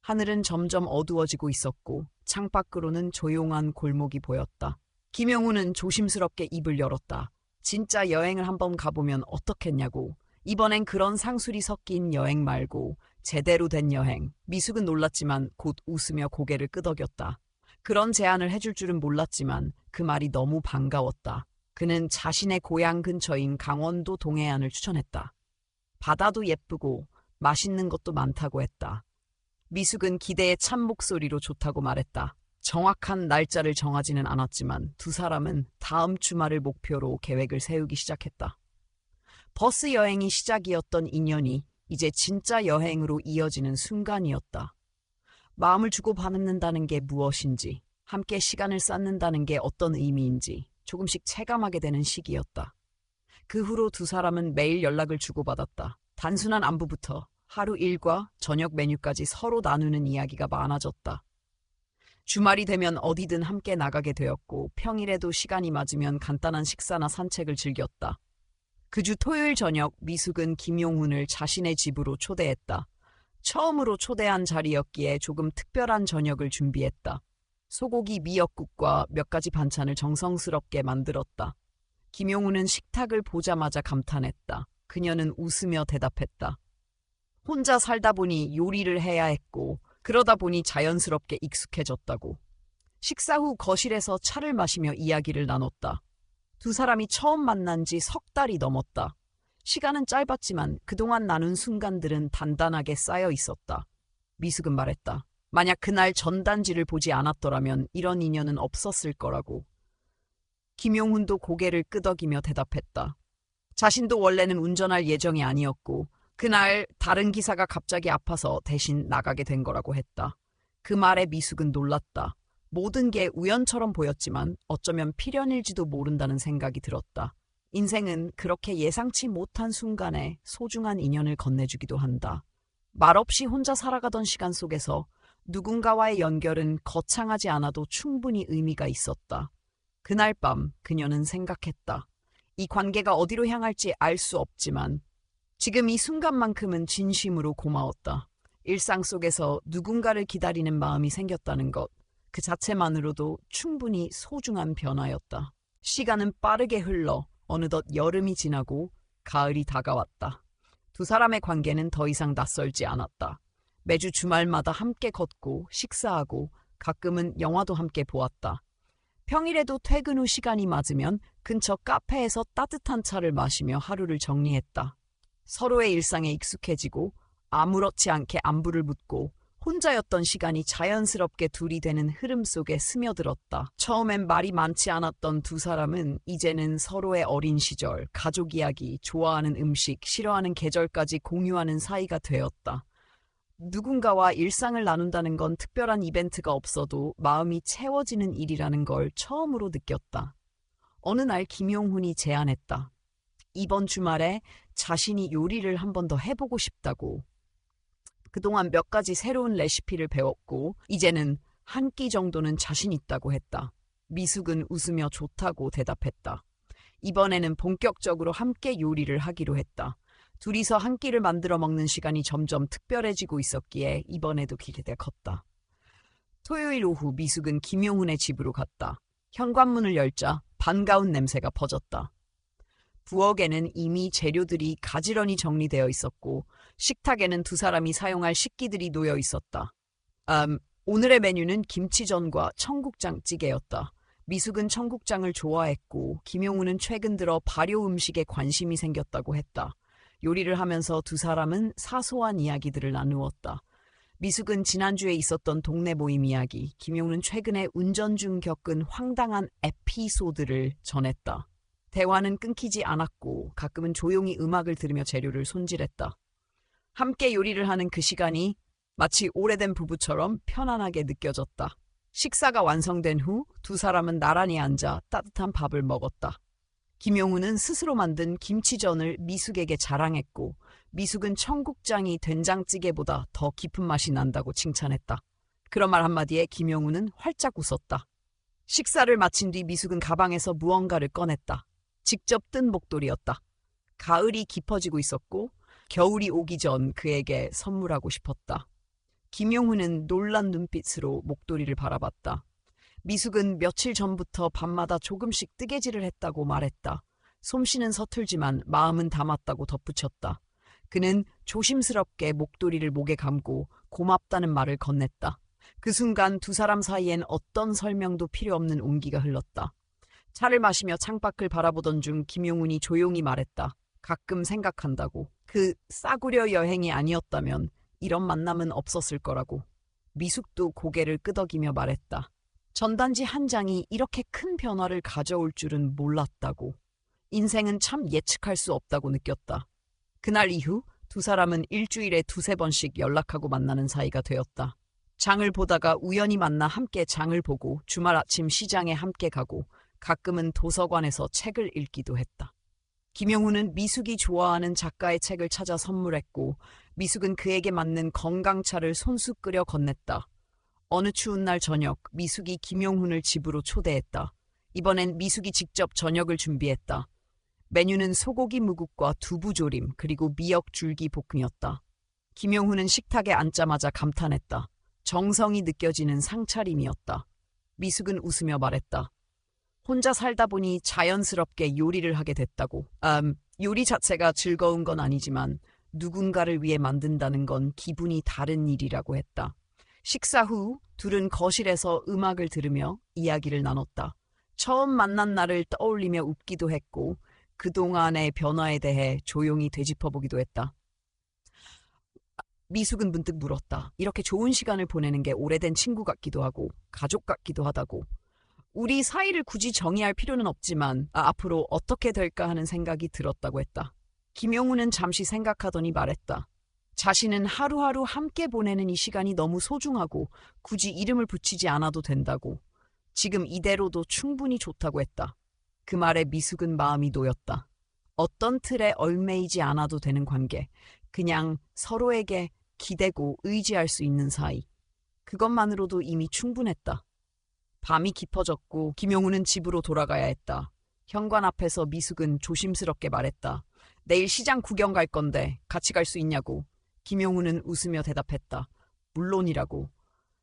하늘은 점점 어두워지고 있었고 창밖으로는 조용한 골목이 보였다. 김용우는 조심스럽게 입을 열었다. 진짜 여행을 한번 가보면 어떻겠냐고. 이번엔 그런 상술이 섞인 여행 말고 제대로 된 여행. 미숙은 놀랐지만 곧 웃으며 고개를 끄덕였다. 그런 제안을 해줄 줄은 몰랐지만 그 말이 너무 반가웠다. 그는 자신의 고향 근처인 강원도 동해안을 추천했다. 바다도 예쁘고 맛있는 것도 많다고 했다. 미숙은 기대에 찬 목소리로 좋다고 말했다. 정확한 날짜를 정하지는 않았지만 두 사람은 다음 주말을 목표로 계획을 세우기 시작했다. 버스 여행이 시작이었던 인연이 이제 진짜 여행으로 이어지는 순간이었다. 마음을 주고받는다는 게 무엇인지, 함께 시간을 쌓는다는 게 어떤 의미인지 조금씩 체감하게 되는 시기였다. 그 후로 두 사람은 매일 연락을 주고받았다. 단순한 안부부터 하루 일과 저녁 메뉴까지 서로 나누는 이야기가 많아졌다. 주말이 되면 어디든 함께 나가게 되었고 평일에도 시간이 맞으면 간단한 식사나 산책을 즐겼다. 그 주 토요일 저녁 미숙은 김용훈을 자신의 집으로 초대했다. 처음으로 초대한 자리였기에 조금 특별한 저녁을 준비했다. 소고기 미역국과 몇 가지 반찬을 정성스럽게 만들었다. 김용훈은 식탁을 보자마자 감탄했다. 그녀는 웃으며 대답했다. 혼자 살다 보니 요리를 해야 했고 그러다 보니 자연스럽게 익숙해졌다고. 식사 후 거실에서 차를 마시며 이야기를 나눴다. 두 사람이 처음 만난 지 석 달이 넘었다. 시간은 짧았지만 그동안 나눈 순간들은 단단하게 쌓여 있었다. 미숙은 말했다. 만약 그날 전단지를 보지 않았더라면 이런 인연은 없었을 거라고. 김용훈도 고개를 끄덕이며 대답했다. 자신도 원래는 운전할 예정이 아니었고 그날 다른 기사가 갑자기 아파서 대신 나가게 된 거라고 했다. 그 말에 미숙은 놀랐다. 모든 게 우연처럼 보였지만 어쩌면 필연일지도 모른다는 생각이 들었다. 인생은 그렇게 예상치 못한 순간에 소중한 인연을 건네주기도 한다. 말없이 혼자 살아가던 시간 속에서 누군가와의 연결은 거창하지 않아도 충분히 의미가 있었다. 그날 밤 그녀는 생각했다. 이 관계가 어디로 향할지 알 수 없지만 지금 이 순간만큼은 진심으로 고마웠다. 일상 속에서 누군가를 기다리는 마음이 생겼다는 것, 그 자체만으로도 충분히 소중한 변화였다. 시간은 빠르게 흘러 어느덧 여름이 지나고 가을이 다가왔다. 두 사람의 관계는 더 이상 낯설지 않았다. 매주 주말마다 함께 걷고 식사하고 가끔은 영화도 함께 보았다. 평일에도 퇴근 후 시간이 맞으면 근처 카페에서 따뜻한 차를 마시며 하루를 정리했다. 서로의 일상에 익숙해지고 아무렇지 않게 안부를 묻고 혼자였던 시간이 자연스럽게 둘이 되는 흐름 속에 스며들었다. 처음엔 말이 많지 않았던 두 사람은 이제는 서로의 어린 시절, 가족 이야기, 좋아하는 음식, 싫어하는 계절까지 공유하는 사이가 되었다. 누군가와 일상을 나눈다는 건 특별한 이벤트가 없어도 마음이 채워지는 일이라는 걸 처음으로 느꼈다. 어느 날 김용훈이 제안했다. 이번 주말에 자신이 요리를 한 번 더 해보고 싶다고. 그동안 몇 가지 새로운 레시피를 배웠고 이제는 한 끼 정도는 자신 있다고 했다. 미숙은 웃으며 좋다고 대답했다. 이번에는 본격적으로 함께 요리를 하기로 했다. 둘이서 한 끼를 만들어 먹는 시간이 점점 특별해지고 있었기에 이번에도 기대가 컸다. 토요일 오후 미숙은 김용훈의 집으로 갔다. 현관문을 열자 반가운 냄새가 퍼졌다. 부엌에는 이미 재료들이 가지런히 정리되어 있었고 식탁에는 두 사람이 사용할 식기들이 놓여 있었다. 오늘의 메뉴는 김치전과 청국장찌개였다. 미숙은 청국장을 좋아했고 김용우는 최근 들어 발효 음식에 관심이 생겼다고 했다. 요리를 하면서 두 사람은 사소한 이야기들을 나누었다. 미숙은 지난주에 있었던 동네 모임 이야기, 김용우는 최근에 운전 중 겪은 황당한 에피소드를 전했다. 대화는 끊기지 않았고 가끔은 조용히 음악을 들으며 재료를 손질했다. 함께 요리를 하는 그 시간이 마치 오래된 부부처럼 편안하게 느껴졌다. 식사가 완성된 후 두 사람은 나란히 앉아 따뜻한 밥을 먹었다. 김용우는 스스로 만든 김치전을 미숙에게 자랑했고 미숙은 청국장이 된장찌개보다 더 깊은 맛이 난다고 칭찬했다. 그런 말 한마디에 김용훈은 활짝 웃었다. 식사를 마친 뒤 미숙은 가방에서 무언가를 꺼냈다. 직접 뜬 목도리였다. 가을이 깊어지고 있었고 겨울이 오기 전 그에게 선물하고 싶었다. 김용훈은 놀란 눈빛으로 목도리를 바라봤다. 미숙은 며칠 전부터 밤마다 조금씩 뜨개질을 했다고 말했다. 솜씨는 서툴지만 마음은 담았다고 덧붙였다. 그는 조심스럽게 목도리를 목에 감고 고맙다는 말을 건넸다. 그 순간 두 사람 사이엔 어떤 설명도 필요 없는 온기가 흘렀다. 차를 마시며 창밖을 바라보던 중 김용훈이 조용히 말했다. 가끔 생각한다고. 그 싸구려 여행이 아니었다면 이런 만남은 없었을 거라고. 미숙도 고개를 끄덕이며 말했다. 전단지 한 장이 이렇게 큰 변화를 가져올 줄은 몰랐다고. 인생은 참 예측할 수 없다고 느꼈다. 그날 이후 두 사람은 일주일에 두세 번씩 연락하고 만나는 사이가 되었다. 장을 보다가 우연히 만나 함께 장을 보고 주말 아침 시장에 함께 가고 가끔은 도서관에서 책을 읽기도 했다. 김용훈은 미숙이 좋아하는 작가의 책을 찾아 선물했고 미숙은 그에게 맞는 건강차를 손수 끓여 건넸다. 어느 추운 날 저녁 미숙이 김용훈을 집으로 초대했다. 이번엔 미숙이 직접 저녁을 준비했다. 메뉴는 소고기 무국과 두부조림 그리고 미역 줄기 볶음이었다. 김용훈은 식탁에 앉자마자 감탄했다. 정성이 느껴지는 상차림이었다. 미숙은 웃으며 말했다. 혼자 살다 보니 자연스럽게 요리를 하게 됐다고. 요리 자체가 즐거운 건 아니지만 누군가를 위해 만든다는 건 기분이 다른 일이라고 했다. 식사 후 둘은 거실에서 음악을 들으며 이야기를 나눴다. 처음 만난 날을 떠올리며 웃기도 했고 그동안의 변화에 대해 조용히 되짚어보기도 했다. 미숙은 문득 물었다. 이렇게 좋은 시간을 보내는 게 오래된 친구 같기도 하고 가족 같기도 하다고. 우리 사이를 굳이 정의할 필요는 없지만 앞으로 어떻게 될까 하는 생각이 들었다고 했다. 김용훈은 잠시 생각하더니 말했다. 자신은 하루하루 함께 보내는 이 시간이 너무 소중하고 굳이 이름을 붙이지 않아도 된다고. 지금 이대로도 충분히 좋다고 했다. 그 말에 미숙은 마음이 놓였다. 어떤 틀에 얽매이지 않아도 되는 관계. 그냥 서로에게 기대고 의지할 수 있는 사이. 그것만으로도 이미 충분했다. 밤이 깊어졌고 김용훈은 집으로 돌아가야 했다. 현관 앞에서 미숙은 조심스럽게 말했다. 내일 시장 구경 갈 건데 같이 갈 수 있냐고. 김용훈은 웃으며 대답했다. 물론이라고.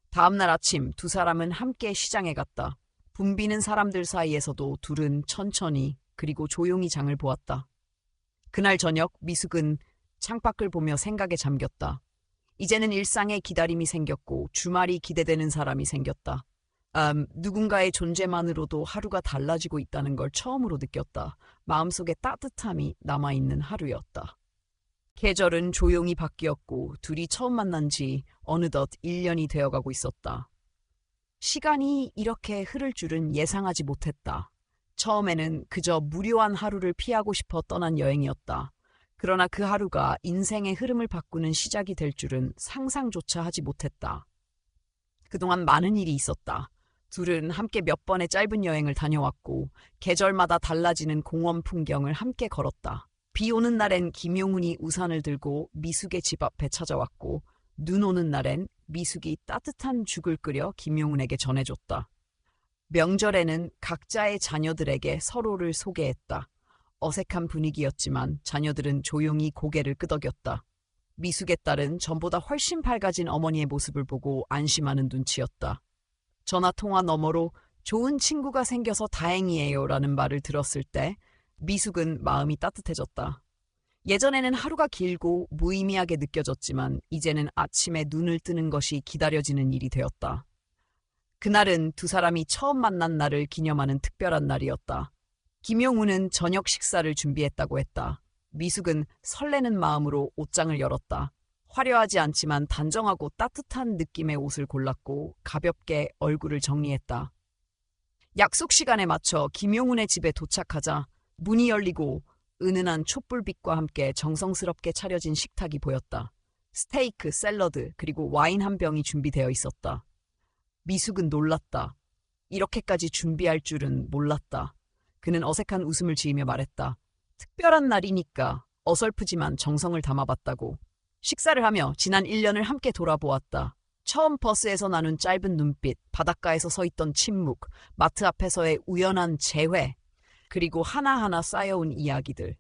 다음날 아침 두 사람은 함께 시장에 갔다. 붐비는 사람들 사이에서도 둘은 천천히 그리고 조용히 장을 보았다. 그날 저녁 미숙은 창밖을 보며 생각에 잠겼다. 이제는 일상에 기다림이 생겼고 주말이 기대되는 사람이 생겼다. 누군가의 존재만으로도 하루가 달라지고 있다는 걸 처음으로 느꼈다. 마음속에 따뜻함이 남아있는 하루였다. 계절은 조용히 바뀌었고 둘이 처음 만난 지 어느덧 1년이 되어가고 있었다. 시간이 이렇게 흐를 줄은 예상하지 못했다. 처음에는 그저 무료한 하루를 피하고 싶어 떠난 여행이었다. 그러나 그 하루가 인생의 흐름을 바꾸는 시작이 될 줄은 상상조차 하지 못했다. 그동안 많은 일이 있었다. 둘은 함께 몇 번의 짧은 여행을 다녀왔고 계절마다 달라지는 공원 풍경을 함께 걸었다. 비 오는 날엔 김용훈이 우산을 들고 미숙의 집 앞에 찾아왔고 눈 오는 날엔 미숙이 따뜻한 죽을 끓여 김용훈에게 전해줬다. 명절에는 각자의 자녀들에게 서로를 소개했다. 어색한 분위기였지만 자녀들은 조용히 고개를 끄덕였다. 미숙의 딸은 전보다 훨씬 밝아진 어머니의 모습을 보고 안심하는 눈치였다. 전화통화 너머로 좋은 친구가 생겨서 다행이에요 라는 말을 들었을 때 미숙은 마음이 따뜻해졌다. 예전에는 하루가 길고 무의미하게 느껴졌지만 이제는 아침에 눈을 뜨는 것이 기다려지는 일이 되었다. 그날은 두 사람이 처음 만난 날을 기념하는 특별한 날이었다. 김용훈은 저녁 식사를 준비했다고 했다. 미숙은 설레는 마음으로 옷장을 열었다. 화려하지 않지만 단정하고 따뜻한 느낌의 옷을 골랐고 가볍게 얼굴을 정리했다. 약속 시간에 맞춰 김용훈의 집에 도착하자 문이 열리고 은은한 촛불빛과 함께 정성스럽게 차려진 식탁이 보였다. 스테이크, 샐러드, 그리고 와인 한 병이 준비되어 있었다. 미숙은 놀랐다. 이렇게까지 준비할 줄은 몰랐다. 그는 어색한 웃음을 지으며 말했다. 특별한 날이니까 어설프지만 정성을 담아봤다고. 식사를 하며 지난 1년을 함께 돌아보았다. 처음 버스에서 나눈 짧은 눈빛, 바닷가에서 서 있던 침묵, 마트 앞에서의 우연한 재회, 그리고 하나하나 쌓여온 이야기들.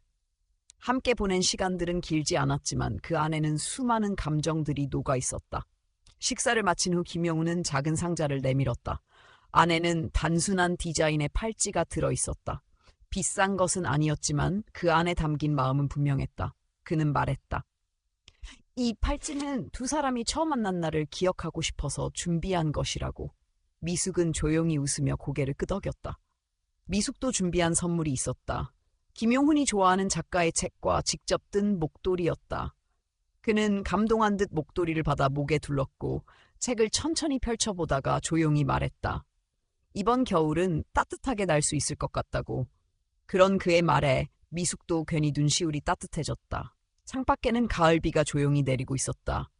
함께 보낸 시간들은 길지 않았지만 그 안에는 수많은 감정들이 녹아 있었다. 식사를 마친 후 김영우는 작은 상자를 내밀었다. 안에는 단순한 디자인의 팔찌가 들어 있었다. 비싼 것은 아니었지만 그 안에 담긴 마음은 분명했다. 그는 말했다. 이 팔찌는 두 사람이 처음 만난 날을 기억하고 싶어서 준비한 것이라고. 미숙은 조용히 웃으며 고개를 끄덕였다. 미숙도 준비한 선물이 있었다. 김용훈이 좋아하는 작가의 책과 직접 뜬 목도리였다. 그는 감동한 듯 목도리를 받아 목에 둘렀고 책을 천천히 펼쳐보다가 조용히 말했다. 이번 겨울은 따뜻하게 날 수 있을 것 같다고. 그런 그의 말에 미숙도 괜히 눈시울이 따뜻해졌다. 창밖에는 가을비가 조용히 내리고 있었다.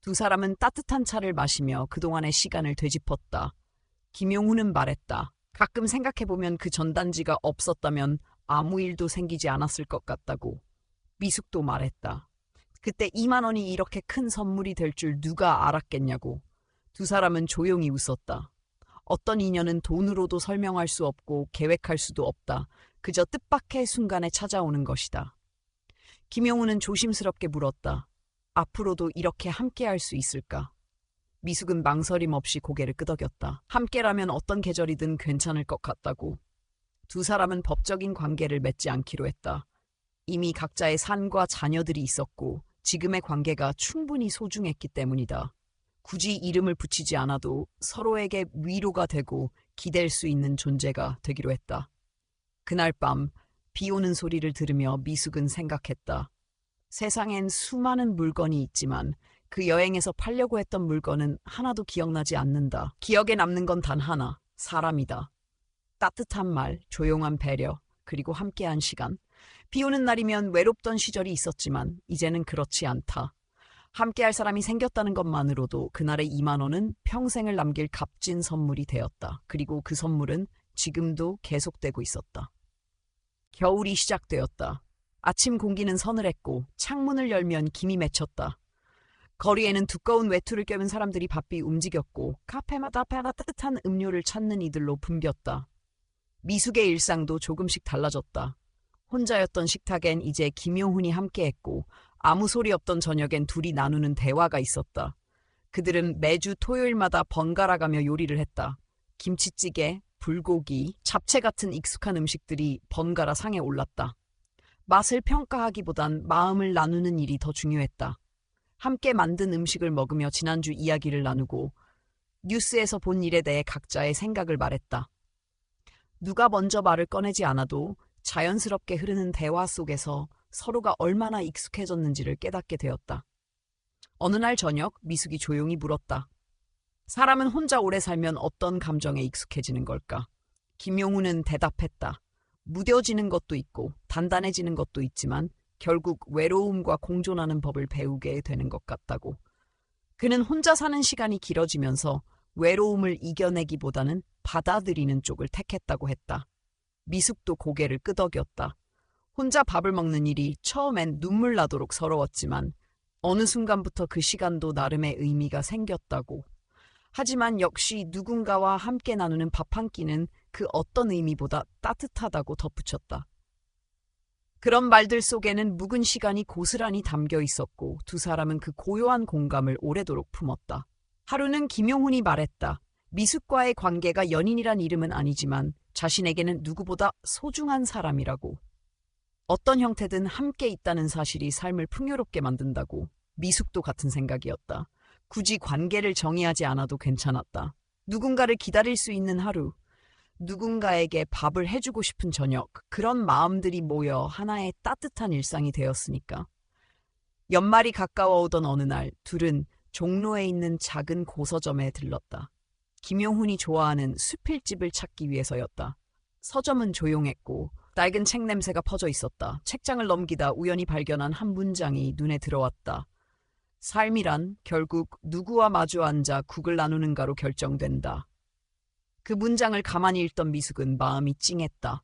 두 사람은 따뜻한 차를 마시며 그동안의 시간을 되짚었다. 김용훈은 말했다. 가끔 생각해보면 그 전단지가 없었다면 아무 일도 생기지 않았을 것 같다고. 미숙도 말했다. 그때 2만 원이 이렇게 큰 선물이 될 줄 누가 알았겠냐고. 두 사람은 조용히 웃었다. 어떤 인연은 돈으로도 설명할 수 없고 계획할 수도 없다. 그저 뜻밖의 순간에 찾아오는 것이다. 김용우는 조심스럽게 물었다. 앞으로도 이렇게 함께할 수 있을까? 미숙은 망설임 없이 고개를 끄덕였다. 함께라면 어떤 계절이든 괜찮을 것 같다고. 두 사람은 법적인 관계를 맺지 않기로 했다. 이미 각자의 산과 자녀들이 있었고 지금의 관계가 충분히 소중했기 때문이다. 굳이 이름을 붙이지 않아도 서로에게 위로가 되고 기댈 수 있는 존재가 되기로 했다. 그날 밤 비 오는 소리를 들으며 미숙은 생각했다. 세상엔 수많은 물건이 있지만 그 여행에서 팔려고 했던 물건은 하나도 기억나지 않는다. 기억에 남는 건 단 하나, 사람이다. 따뜻한 말, 조용한 배려, 그리고 함께한 시간. 비 오는 날이면 외롭던 시절이 있었지만 이제는 그렇지 않다. 함께할 사람이 생겼다는 것만으로도 그날의 2만 원은 평생을 남길 값진 선물이 되었다. 그리고 그 선물은 지금도 계속되고 있었다. 겨울이 시작되었다. 아침 공기는 서늘했고 창문을 열면 김이 맺혔다. 거리에는 두꺼운 외투를 껴입은 사람들이 바삐 움직였고 카페마다 따뜻한 음료를 찾는 이들로 붐볐다. 미숙의 일상도 조금씩 달라졌다. 혼자였던 식탁엔 이제 김용훈이 함께했고 아무 소리 없던 저녁엔 둘이 나누는 대화가 있었다. 그들은 매주 토요일마다 번갈아가며 요리를 했다. 김치찌개, 불고기, 잡채 같은 익숙한 음식들이 번갈아 상에 올랐다. 맛을 평가하기보단 마음을 나누는 일이 더 중요했다. 함께 만든 음식을 먹으며 지난주 이야기를 나누고 뉴스에서 본 일에 대해 각자의 생각을 말했다. 누가 먼저 말을 꺼내지 않아도 자연스럽게 흐르는 대화 속에서 서로가 얼마나 익숙해졌는지를 깨닫게 되었다. 어느 날 저녁 미숙이 조용히 물었다. 사람은 혼자 오래 살면 어떤 감정에 익숙해지는 걸까? 김용우는 대답했다. 무뎌지는 것도 있고 단단해지는 것도 있지만 결국 외로움과 공존하는 법을 배우게 되는 것 같다고. 그는 혼자 사는 시간이 길어지면서 외로움을 이겨내기보다는 받아들이는 쪽을 택했다고 했다. 미숙도 고개를 끄덕였다. 혼자 밥을 먹는 일이 처음엔 눈물 나도록 서러웠지만 어느 순간부터 그 시간도 나름의 의미가 생겼다고. 하지만 역시 누군가와 함께 나누는 밥 한 끼는 그 어떤 의미보다 따뜻하다고 덧붙였다. 그런 말들 속에는 묵은 시간이 고스란히 담겨 있었고 두 사람은 그 고요한 공감을 오래도록 품었다. 하루는 김용훈이 말했다. 미숙과의 관계가 연인이란 이름은 아니지만 자신에게는 누구보다 소중한 사람이라고. 어떤 형태든 함께 있다는 사실이 삶을 풍요롭게 만든다고. 미숙도 같은 생각이었다. 굳이 관계를 정의하지 않아도 괜찮았다. 누군가를 기다릴 수 있는 하루, 누군가에게 밥을 해주고 싶은 저녁, 그런 마음들이 모여 하나의 따뜻한 일상이 되었으니까. 연말이 가까워오던 어느 날 둘은 종로에 있는 작은 고서점에 들렀다. 김용훈이 좋아하는 수필집을 찾기 위해서였다. 서점은 조용했고 낡은 책 냄새가 퍼져 있었다. 책장을 넘기다 우연히 발견한 한 문장이 눈에 들어왔다. 삶이란 결국 누구와 마주 앉아 국을 나누는가로 결정된다. 그 문장을 가만히 읽던 미숙은 마음이 찡했다.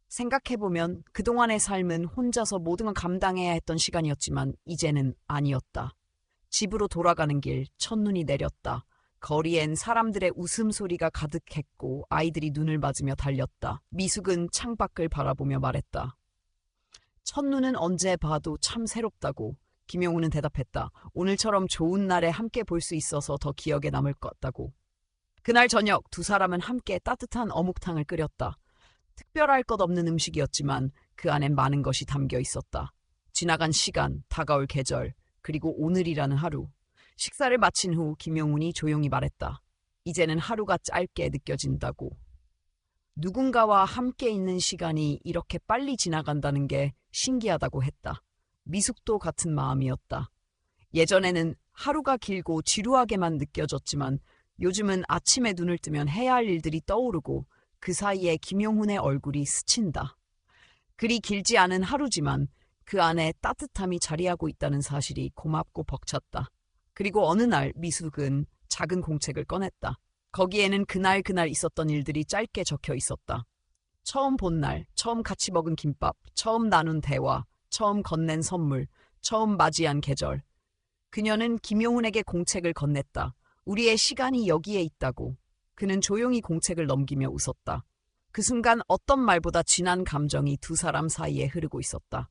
생각해보면 그동안의 삶은 혼자서 모든 걸 감당해야 했던 시간이었지만 이제는 아니었다. 집으로 돌아가는 길 첫눈이 내렸다. 거리엔 사람들의 웃음소리가 가득했고 아이들이 눈을 맞으며 달렸다. 미숙은 창밖을 바라보며 말했다. 첫눈은 언제 봐도 참 새롭다고. 김용우는 대답했다. 오늘처럼 좋은 날에 함께 볼 수 있어서 더 기억에 남을 것 같다고. 그날 저녁 두 사람은 함께 따뜻한 어묵탕을 끓였다. 특별할 것 없는 음식이었지만 그 안엔 많은 것이 담겨 있었다. 지나간 시간, 다가올 계절, 그리고 오늘이라는 하루. 식사를 마친 후 김용훈이 조용히 말했다. 이제는 하루가 짧게 느껴진다고. 누군가와 함께 있는 시간이 이렇게 빨리 지나간다는 게 신기하다고 했다. 미숙도 같은 마음이었다. 예전에는 하루가 길고 지루하게만 느껴졌지만 요즘은 아침에 눈을 뜨면 해야 할 일들이 떠오르고 그 사이에 김용훈의 얼굴이 스친다. 그리 길지 않은 하루지만 그 안에 따뜻함이 자리하고 있다는 사실이 고맙고 벅찼다. 그리고 어느 날 미숙은 작은 공책을 꺼냈다. 거기에는 그날 있었던 일들이 짧게 적혀 있었다. 처음 본 날, 처음 같이 먹은 김밥, 처음 나눈 대화, 처음 건넨 선물, 처음 맞이한 계절. 그녀는 김용훈에게 공책을 건넸다. 우리의 시간이 여기에 있다고. 그는 조용히 공책을 넘기며 웃었다. 그 순간 어떤 말보다 진한 감정이 두 사람 사이에 흐르고 있었다.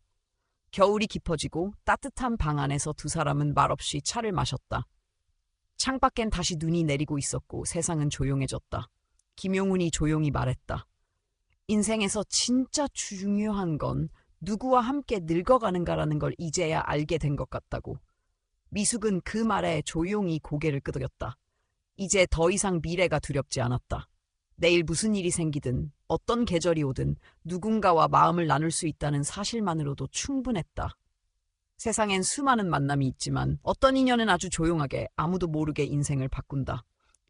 겨울이 깊어지고 따뜻한 방 안에서 두 사람은 말없이 차를 마셨다. 창밖엔 다시 눈이 내리고 있었고 세상은 조용해졌다. 김용훈이 조용히 말했다. 인생에서 진짜 중요한 건 누구와 함께 늙어가는가라는 걸 이제야 알게 된 것 같다고. 미숙은 그 말에 조용히 고개를 끄덕였다. 이제 더 이상 미래가 두렵지 않았다. 내일 무슨 일이 생기든 어떤 계절이 오든 누군가와 마음을 나눌 수 있다는 사실만으로도 충분했다. 세상엔 수많은 만남이 있지만 어떤 인연은 아주 조용하게 아무도 모르게 인생을 바꾼다.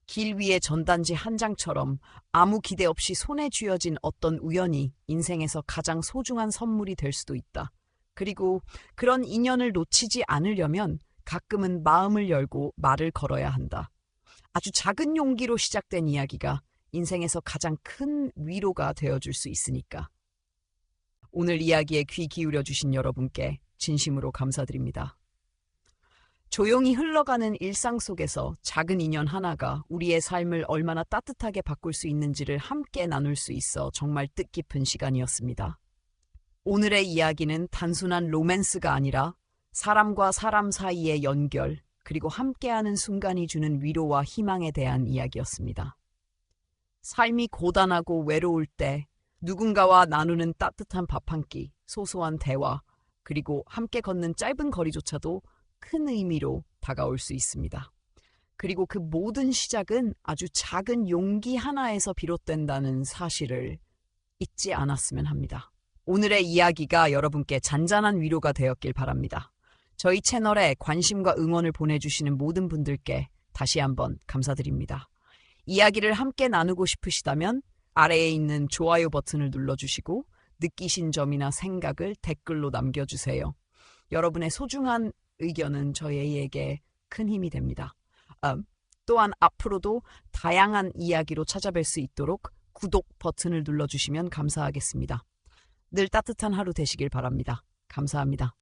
길 위의 전단지 한 장처럼 아무 기대 없이 손에 쥐어진 어떤 우연이 인생에서 가장 소중한 선물이 될 수도 있다. 그리고 그런 인연을 놓치지 않으려면 가끔은 마음을 열고 말을 걸어야 한다. 아주 작은 용기로 시작된 이야기가 인생에서 가장 큰 위로가 되어줄 수 있으니까. 오늘 이야기에 귀 기울여 주신 여러분께 진심으로 감사드립니다. 조용히 흘러가는 일상 속에서 작은 인연 하나가 우리의 삶을 얼마나 따뜻하게 바꿀 수 있는지를 함께 나눌 수 있어 정말 뜻깊은 시간이었습니다. 오늘의 이야기는 단순한 로맨스가 아니라 사람과 사람 사이의 연결, 그리고 함께하는 순간이 주는 위로와 희망에 대한 이야기였습니다. 삶이 고단하고 외로울 때 누군가와 나누는 따뜻한 밥 한 끼, 소소한 대화, 그리고 함께 걷는 짧은 거리조차도 큰 의미로 다가올 수 있습니다. 그리고 그 모든 시작은 아주 작은 용기 하나에서 비롯된다는 사실을 잊지 않았으면 합니다. 오늘의 이야기가 여러분께 잔잔한 위로가 되었길 바랍니다. 저희 채널에 관심과 응원을 보내주시는 모든 분들께 다시 한번 감사드립니다. 이야기를 함께 나누고 싶으시다면 아래에 있는 좋아요 버튼을 눌러주시고 느끼신 점이나 생각을 댓글로 남겨주세요. 여러분의 소중한 의견은 저희에게 큰 힘이 됩니다. 또한 앞으로도 다양한 이야기로 찾아뵐 수 있도록 구독 버튼을 눌러주시면 감사하겠습니다. 늘 따뜻한 하루 되시길 바랍니다. 감사합니다.